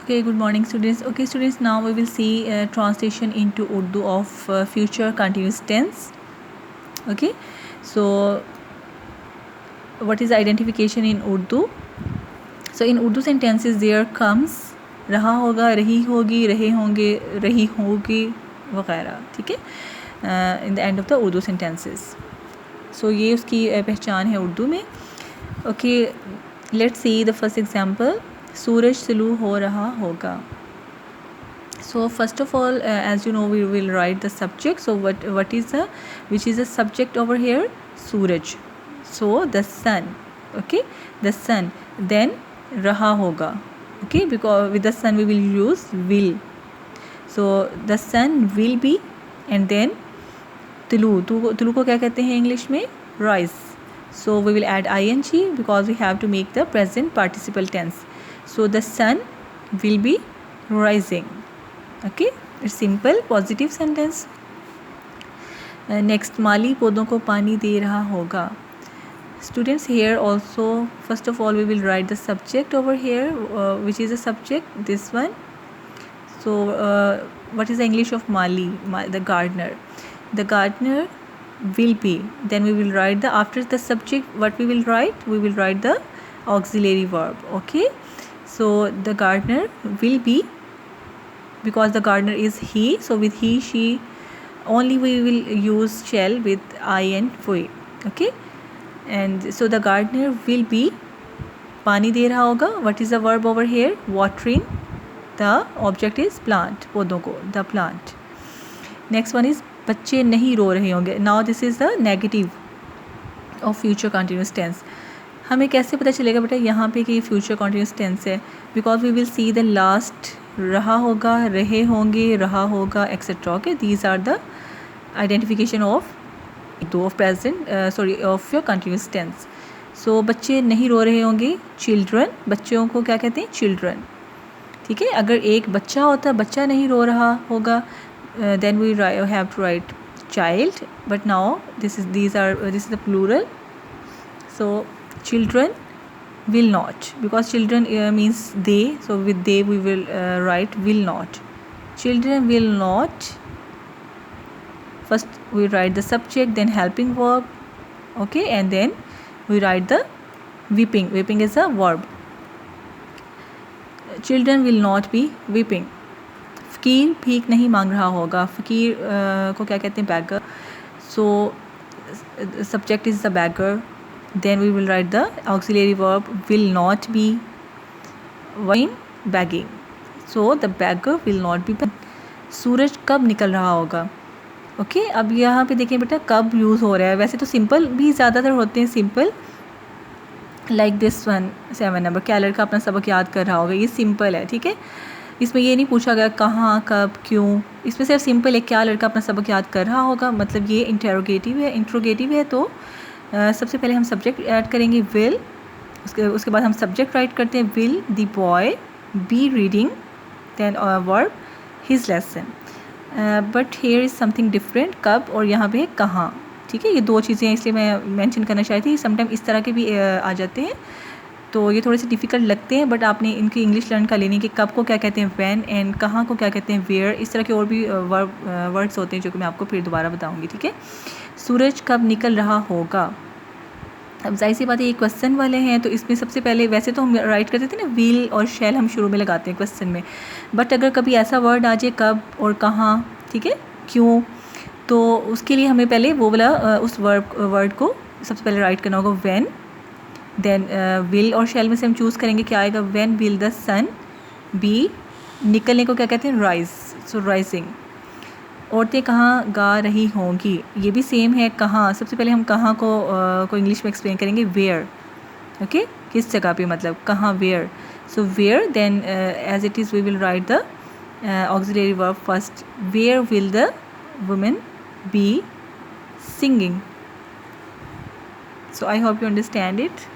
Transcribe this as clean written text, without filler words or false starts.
Okay, good morning students. Okay students, now we will see translation into Urdu of future continuous tense. Okay, so what is identification in Urdu? So in Urdu sentences there comes रहा होगा, रही होगी, रहे होंगे, रही होगी वगैरह. ठीक है, in the end of the Urdu sentences. So ये उसकी पहचान है उर्दू में. Okay, let's see the first example. सूरज तुलू हो रहा होगा. So first of all, as you know, we will write the subject. So which is the subject over here? Suraj. So the sun. Okay, the sun. Then raha hoga. Okay, because with the sun we will use will. So the sun will be, and then tulu को क्या कहते हैं English में? Rise. So we will add ing because we have to make the present participle tense. So the sun will be rising. Okay, it's simple positive sentence. Next, माली पौधों को पानी दे रहा होगा. Students, here also first of all we will write the subject over here, which is the subject, this one. So what is the English of Mali? The gardener. The gardener will be. Then we will write the, after the subject what we will write? We will write the auxiliary verb. Okay, so the gardener will be, because the gardener is he, so with he, she only we will use shall with I and we. Okay, and so the gardener will be, पानी दे रहा होगा. What is the verb over here? Watering. The object is plant, पौधों को, the plant. Next one is बच्चे नहीं रो रहे होंगे. Now this is the negative of future continuous tense. हमें कैसे पता चलेगा बेटा यहाँ पे कि future continuous tense है? Because we will see the last रहा होगा, रहे होंगे, रहा होगा, etc. Okay, these are the identification of present of your continuous tense. So बच्चे नहीं रो रहे होंगे, children. बच्चों को क्या कहते हैं? Children. ठीक है, अगर एक बच्चा होता, बच्चा नहीं रो रहा होगा, then we have to write child. But now this is the plural. So children will not, because children means they, so with they we will write will not. Children will not. First we write the subject, then helping verb. Okay, and then we write the weeping. Weeping is a verb. Children will not be weeping. फ़कीर भीख नहीं मांग रहा होगा. फ़कीर को क्या कहते हैं? beggar. So subject is the beggar. Then we will write the auxiliary verb will not be begging. So the beggar will not be begging. सूरज कब निकल रहा होगा. ओके, अब यहाँ पे देखें बेटा कब यूज़ हो रहा है. वैसे तो सिंपल भी ज़्यादातर होते हैं, simple like this one 7 number. क्या लड़का अपना सबक याद कर रहा होगा, ये सिंपल है. ठीक है, इसमें ये नहीं पूछा गया कहाँ, कब, क्यों. इसमें सिर्फ सिंपल है, क्या लड़का अपना सबक याद कर रहा होगा. मतलब ये इंट्रोगेटिव है. तो सबसे पहले हम सब्जेक्ट ऐड करेंगे विल. उसके बाद हम सब्जेक्ट राइट करते हैं will the boy be reading, then verb his lesson. But here is something different, कब और यहाँ पे कहाँ. ठीक है, ये दो चीज़ें हैं, इसलिए मैं मेंशन करना चाहती थी. समटाइम इस तरह के भी आ जाते हैं, तो ये थोड़े से डिफ़िकल्ट लगते हैं. बट आपने इनकी इंग्लिश लर्न कर लेनी कि कब को क्या कहते हैं व्हेन, एंड कहाँ को क्या कहते हैं वेयर. इस तरह के और भी वर्ड्स होते हैं जो कि मैं आपको फिर दोबारा बताऊँगी. ठीक है, सूरज कब निकल रहा होगा. अब जाहिर सी बात है ये क्वेश्चन वाले हैं, तो इसमें सबसे पहले वैसे तो हम राइट करते थे ना विल और शैल हम शुरू में लगाते हैं क्वेश्चन में. बट अगर कभी ऐसा वर्ड आ जाए कब और कहाँ, ठीक है, क्यों, तो उसके लिए हमें पहले वो वाला उस वर्ड को सबसे पहले राइट करना होगा व्हेन. देन विल और शैल में से हम चूज़ करेंगे क्या आएगा. When will the sun be, निकलने को क्या कहते हैं राइज. सो राइजिंग. औरतें कहाँ गा रही होंगी, ये भी सेम है. कहाँ, सबसे पहले हम कहाँ को इंग्लिश में एक्सप्लेन करेंगे वेयर. ओके, किस जगह पे, मतलब कहाँ, where. So where. Then as it is we will write the auxiliary verb first. Where will the women be singing. So I hope you understand it.